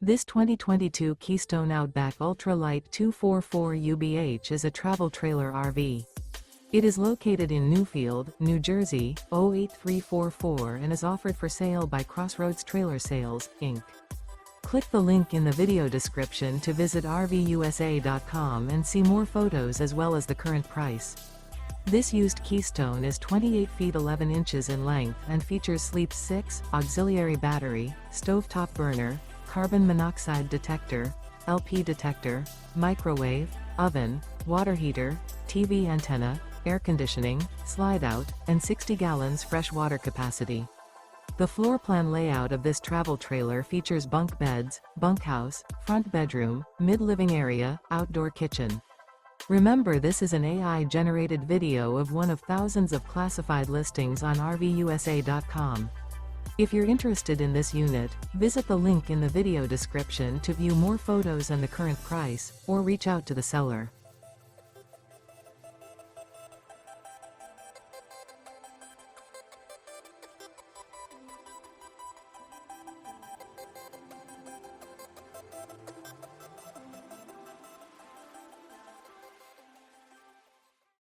This 2022 Keystone Outback Ultra-Lite 244 UBH is a travel trailer RV. It is located in Newfield, New Jersey, 08344 and is offered for sale by Crossroads Trailer Sales, Inc. Click the link in the video description to visit RVUSA.com and see more photos as well as the current price. This used Keystone is 28 feet 11 inches in length and features Sleep 6, auxiliary battery, stovetop burner, carbon monoxide detector, LP detector, microwave, oven, water heater, TV antenna, air conditioning, slide-out, and 60 gallons fresh water capacity. The floor plan layout of this travel trailer features bunk beds, bunkhouse, front bedroom, mid-living area, outdoor kitchen. Remember, this is an AI-generated video of one of thousands of classified listings on RVUSA.com. If you're interested in this unit, visit the link in the video description to view more photos and the current price, or reach out to the seller.